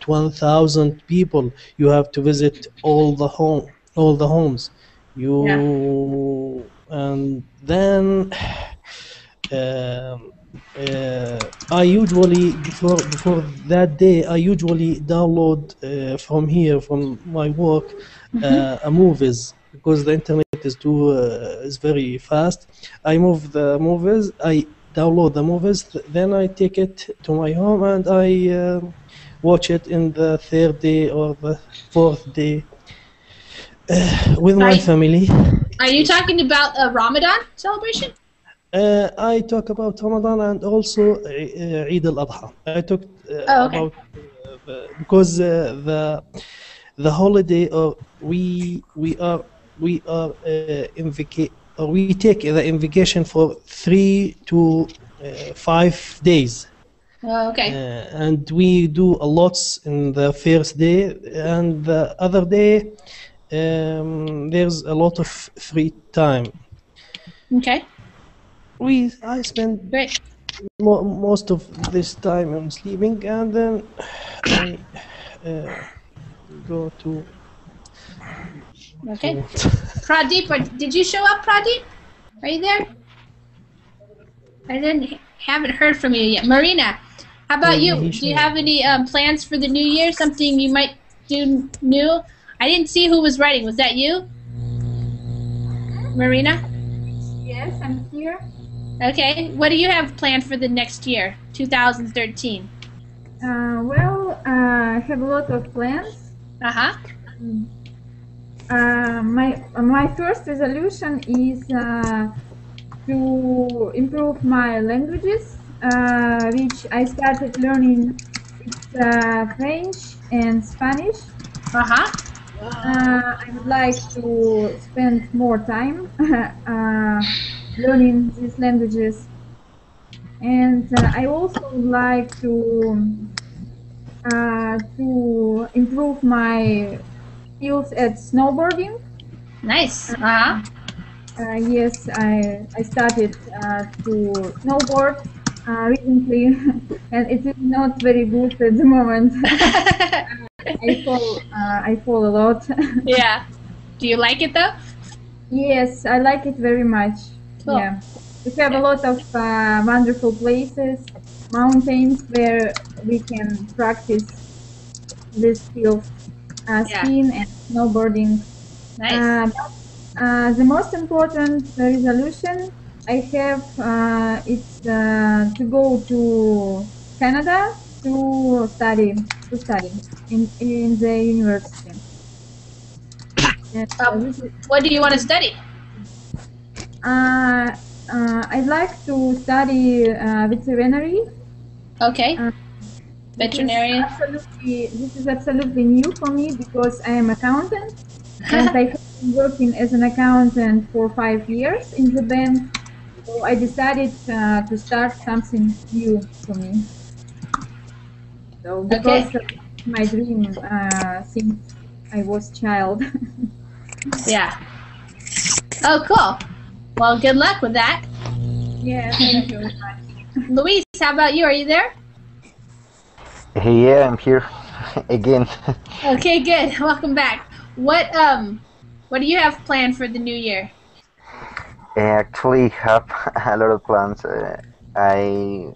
1,000 people. You have to visit all the homes. And then I usually before that day I usually download from here from my work a movies because the internet is very fast. I move the movies, I download the movies, then I take it to my home and I watch it in the third day or the fourth day with my family. Are you talking about a Ramadan celebration? I talk about Ramadan and also Eid al-Adha. I talk about because the holiday we take the invocation for 3 to 5 days. Okay. And we do a lot in the first day, and the other day there's a lot of free time. Okay. I spend most of this time on sleeping, and then I go to. Okay. Pradeep, did you show up, Pradeep? Are you there? Haven't heard from you yet. Marina, how about you? Do you have any plans for the new year? Something you might do new? I didn't see who was writing. Was that you, Marina? Yes, I'm here. Okay. What do you have planned for the next year, 2013? Well, I have a lot of plans. My first resolution is to improve my languages, which I started learning French and Spanish. I would like to spend more time learning these languages, and I also would like to improve my skills at snowboarding. Nice. Yes, I started to snowboard recently, and it is not very good at the moment. I fall a lot. Yeah. Do you like it though? Yes, I like it very much. Cool. Yeah, we have a lot of wonderful places, mountains where we can practice this skills, skiing and snowboarding. Nice. The most important resolution I have is to go to Canada to study in the university. What do you want to study? I'd like to study veterinary. Okay. Veterinarian. This is absolutely new for me because I am accountant and I have been working as an accountant for 5 years in the bank. So I decided to start something new for me. So because my dream since I was child. Yeah. Oh, cool. Well, good luck with that. Yeah, thank you very much. Luis, how about you? Are you there? Yeah, I'm here again. Okay, good. Welcome back. What do you have planned for the new year? I actually have a lot of plans. I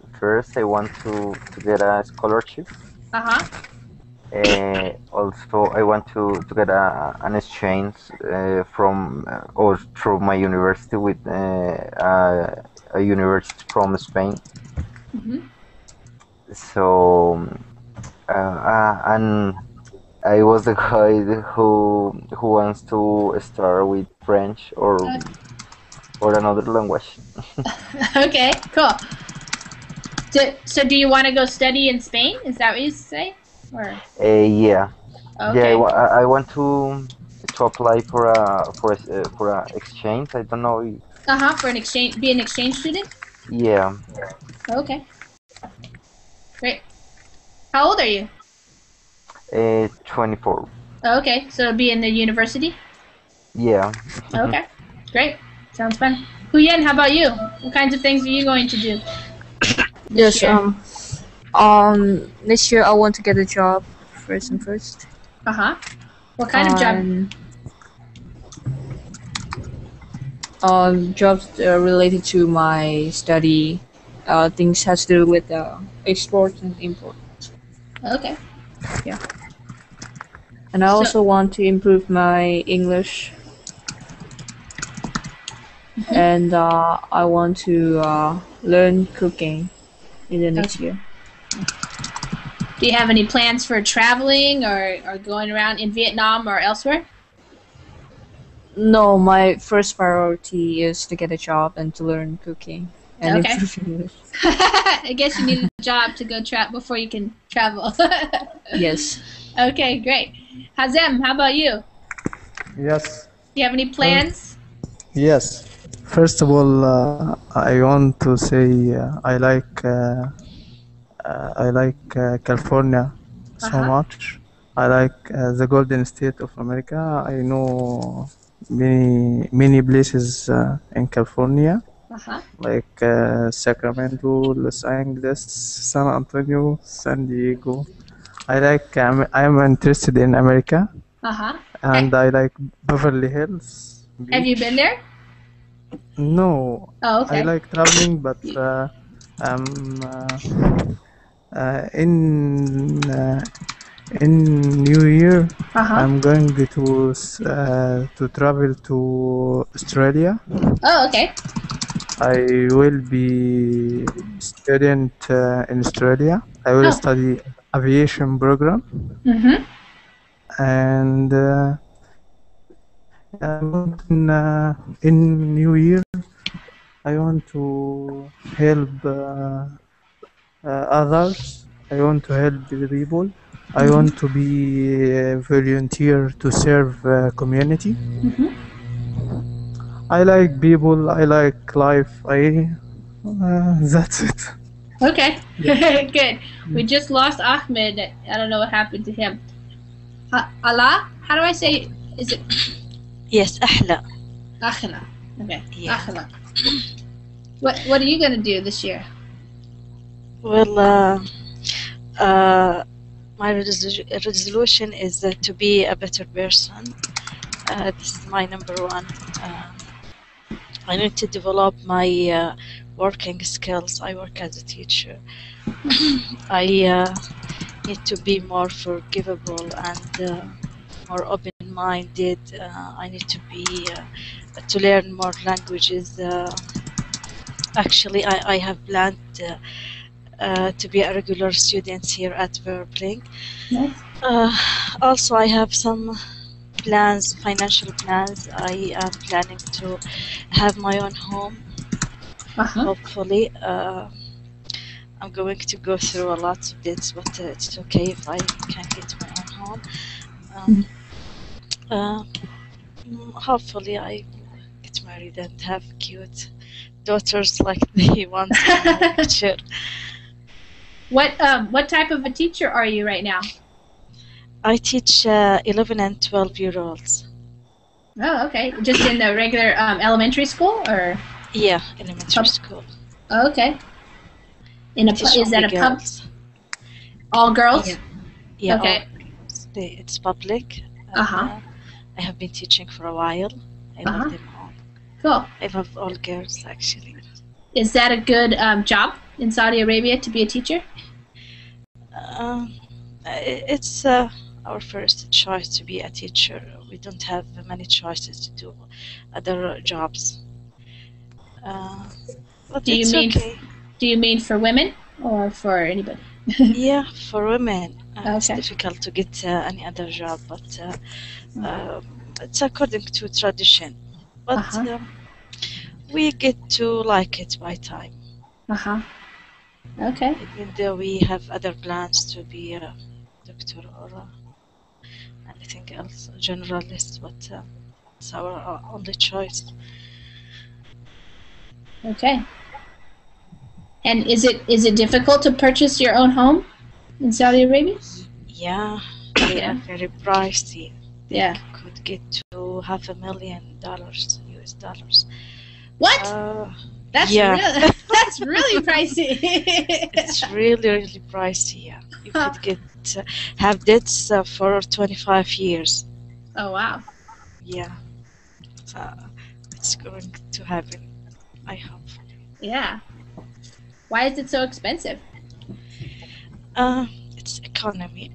want to get a scholarship. Also, I want to get an exchange from or through my university with a university from Spain. Mm-hmm. So and I was the guy who wants to start with French or another language. Okay, cool. So do you want to go study in Spain? Is that what you say? Or Yeah, yeah. okay. I want to apply for a exchange. I don't know. For an exchange, be an exchange student. Yeah, Okay, great. How old are you? 24. Okay, so be in the university. Yeah. Okay, great. Sounds fun. Huyen, how about you? What kinds of things are you going to do this Yes. year? This year I want to get a job first and first. What kind of job? Jobs related to my study. Things has to do with export and import. Okay. Yeah. And I also want to improve my English. And I want to learn cooking in the next year. Do you have any plans for traveling or going around in Vietnam or elsewhere? No, my first priority is to get a job and to learn cooking and improve English. I guess you need a job to go before you can travel. Yes. Okay, great. Hazem, how about you? Yes. Do you have any plans? Yes. First of all, I want to say I like California so much. I like the Golden State of America. I know many places in California, like Sacramento, Los Angeles, San Antonio, San Diego. I'm interested in America, and I like Beverly Hills Beach. Have you been there? No. Oh, okay. I like traveling, but in New Year, I'm going to travel to Australia. Oh, okay. I will be student in Australia. I will study aviation program. And in New Year, I want to help others. I want to help the people. I want to be a volunteer to serve community. I like people. I like life. That's it. Okay, good. We just lost Ahmed. I don't know what happened to him. Allah? How do I say? Is it? Yes, أحلى. Akhla. Okay. Yeah. Akhla. What are you gonna do this year? Well, my resolution is to be a better person. This is my number one. I need to develop my working skills. I work as a teacher. I need to be more forgivable and more open-minded. I need to be to learn more languages. Actually, I have planned to be a regular student here at Berkeley. Nice. Also, I have some plans, financial plans. I am planning to have my own home. Hopefully, I'm going to go through a lot of this, but it's okay if I can get my own home. Hopefully, I get married and have cute daughters like the ones in the picture. What type of a teacher are you right now? I teach 11 and 12-year-olds. Oh, okay. Just in the regular elementary school, or? Yeah, elementary school. Oh, okay. Is that a pub? All girls? Yeah. Okay. It's public. I have been teaching for a while. I love them all. Cool. I love all girls, actually. Is that a good job in Saudi Arabia to be a teacher? It's our first choice to be a teacher. We don't have many choices to do other jobs. But Do you mean? Okay. Do you mean for women or for anybody? Yeah, for women, it's Okay. difficult to get any other job, but it's according to tradition. But we get to like it by time. Okay. Even though we have other plans to be a doctor or anything else, a generalist, but it's our only choice. Okay. And is it difficult to purchase your own home in Saudi Arabia? Yeah, they are very pricey. Yeah. Could get to $500,000 US dollars. What? That's that's really pricey. It's really pricey. Yeah, you could get have debts for 25 years. Oh wow. Yeah, it's going to happen, I hope. Yeah. Why is it so expensive? It's economy.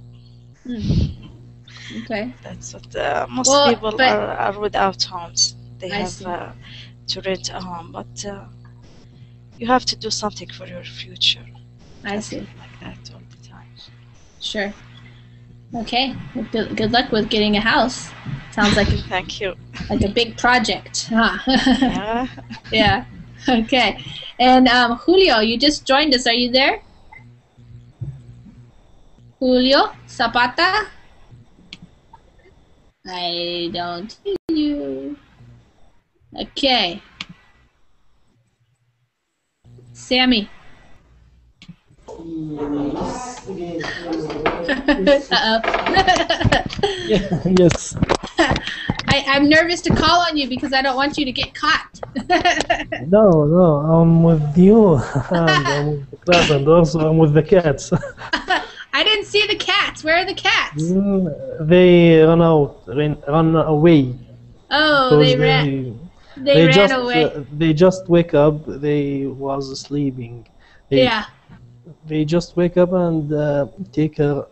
Okay. That's what most people are without homes. They have to rent a home, but you have to do something for your future. I see. Like that all the time. Sure. Okay. Well, good luck with getting a house. Sounds like thank you. Like a big project. Huh? Yeah. Yeah. Okay. And Julio, you just joined us. Are you there? Julio Zapata? I don't hear you. Okay. Sami. Uh-oh. Yes. I'm nervous to call on you because I don't want you to get caught. No, I'm with you. And I'm with the class, and also I'm with the cats. I didn't see the cats. Where are the cats? They run away. Oh, they ran. They ran away. They just wake up. They was sleeping. They just wake up and take a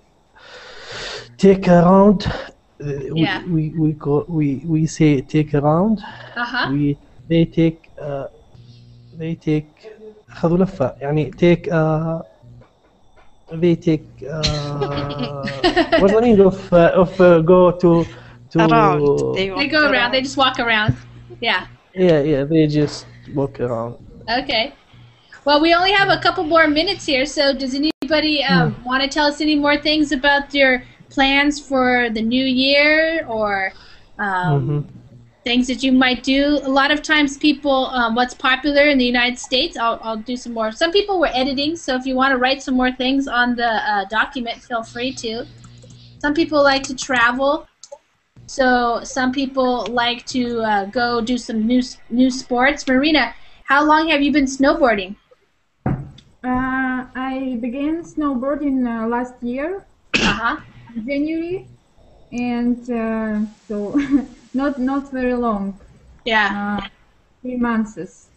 round. We say take a round. They take خذوا لفة يعني take they take what's the meaning of go to around. They go around. They just walk around. Yeah. Yeah. They just walk around. Okay. Well, we only have a couple more minutes here, so does anybody want to tell us any more things about your plans for the new year or things that you might do? A lot of times people, what's popular in the United States, I'll do some more. Some people were editing, so if you want to write some more things on the document, feel free to. Some people like to travel, so some people like to go do some new sports. Marina, how long have you been snowboarding? I began snowboarding last year, January, and so not very long. Yeah. 3 months.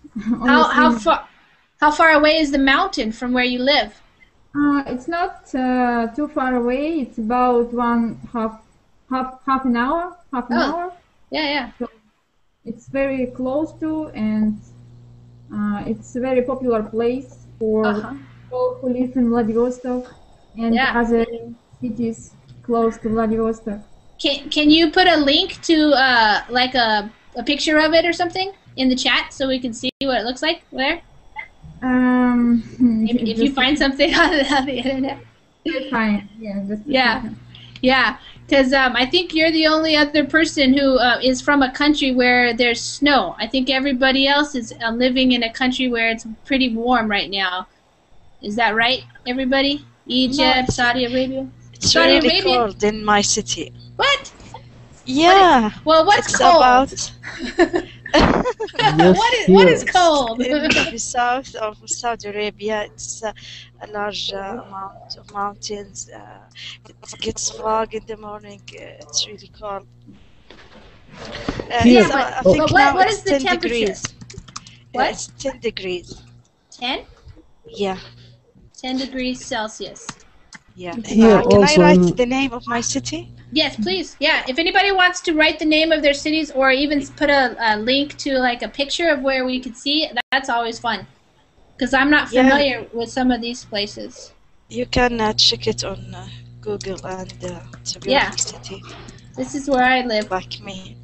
How far away is the mountain from where you live? It's not too far away. It's about half an hour. Yeah. So it's very close to, and it's a very popular place for people who live in Vladivostok and other cities close to Vladivostok. Can you put a link to like a picture of it or something in the chat so we can see what it looks like there? If you find something on the internet. Fine. Yeah. Because I think you're the only other person who is from a country where there's snow. I think everybody else is living in a country where it's pretty warm right now. Is that right, everybody? Egypt, Saudi Arabia? It's really cold in my city. What? Yeah. What's it's cold? About what is cold? In the south of Saudi Arabia, it's a large amount of mountains. It gets fog in the morning. It's really cold. I think now what it's is the 10 temperature? degrees. What? It's 10 degrees. 10? Yeah. 10 degrees Celsius. Yeah. Can I write the name of my city? Yes, please. Yeah. If anybody wants to write the name of their cities or even put a link to like a picture of where we could see it, that's always fun. Because I'm not Yeah. familiar with some of these places. You can check it on Google, and it's a Yeah. beautiful city, This is where I live. like me.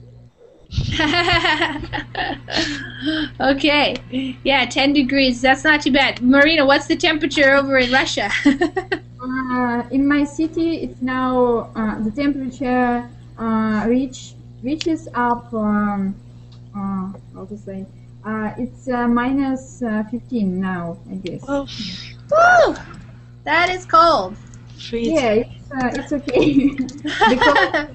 Okay. Yeah, 10 degrees. That's not too bad. Marina, what's the temperature over in Russia? In my city, it's now the temperature reaches up. How to say? It's minus 15 now, I guess. Oh, Woo! That is cold. freezing. Yeah, it's okay. Because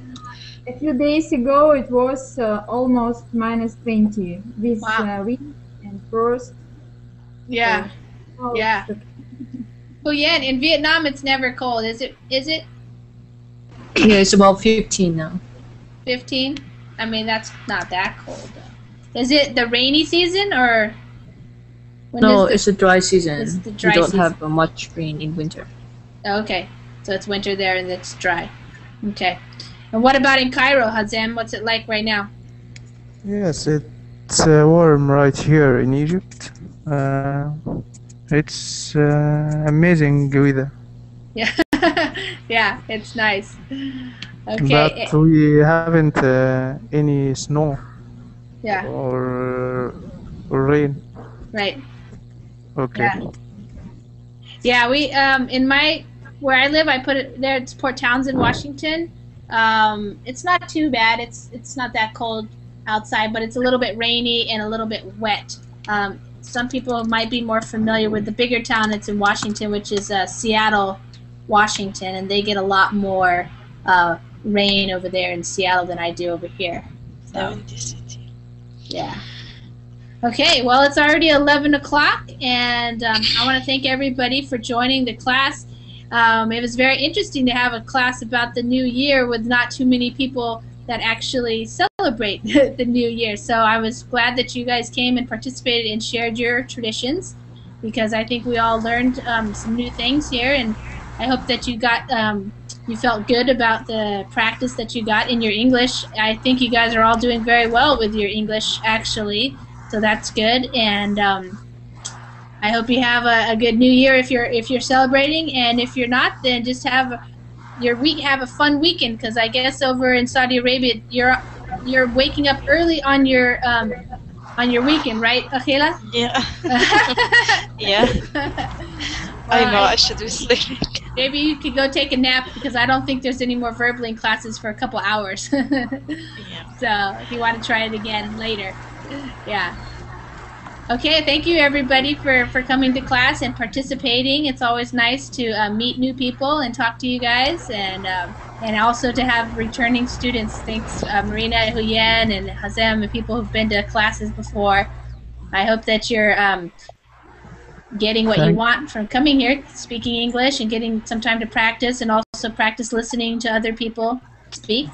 a few days ago it was almost minus 20 with Wow. wind and frost. Yeah. Oh, Yeah. it's okay. Well, yeah, in Vietnam it's never cold. Is it? Yeah, it's about 15 now. 15? I mean, that's not that cold though. Is it the rainy season or when No, is it's a dry season. it's the dry we don't season. have much rain in winter. Oh, okay. So it's winter there and it's dry. Okay. And what about in Cairo, Hazem? What's it like right now? Yes, it's warm right here in Egypt. It's amazing weather, Yeah. Yeah, it's nice. but Okay. we haven't any snow Yeah, or rain. right. Okay. Yeah. Yeah, we in my where I live, I put it there. It's Port Townsend, Washington. It's not too bad. It's not that cold outside, but it's a little bit rainy and a little bit wet. Some people might be more familiar with the bigger town that's in Washington, which is Seattle, Washington, and they get a lot more rain over there in Seattle than I do over here. So, In this city. yeah. Okay, well, it's already 11 o'clock, and I want to thank everybody for joining the class. It was very interesting to have a class about the new year with not too many people that actually celebrate the new year. So I was glad that you guys came and participated and shared your traditions, because I think we all learned some new things here, and I hope that you got you felt good about the practice that you got in your English. I think you guys are all doing very well with your English, actually. So that's good, and I hope you have a good New Year if you're celebrating, and if you're not, then just have a fun weekend, because I guess over in Saudi Arabia you're waking up early on your weekend, right, Akhila? Yeah. Yeah. I know, I should be sleeping. Maybe you could go take a nap, because I don't think there's any more verbling classes for a couple hours. Yeah. So if you want to try it again later. Yeah. Okay, thank you everybody for coming to class and participating. It's always nice to meet new people and talk to you guys, and also to have returning students. Thanks Marina, Huyen, and Hazem, and people who've been to classes before. I hope that you're getting what you want from coming here, speaking English, and getting some time to practice, and also practice listening to other people speak.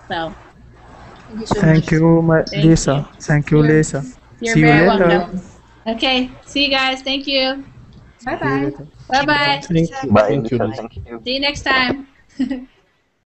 So Thank you so Thank much. you, Thank Lisa. you. Thank you, You're- Lisa. you're See you very later. welcome. Okay, see you guys. Thank you. Bye See you bye. later. Bye bye. Thank you. Bye, Thank you, Lisa. Lisa. Thank you. See you next time.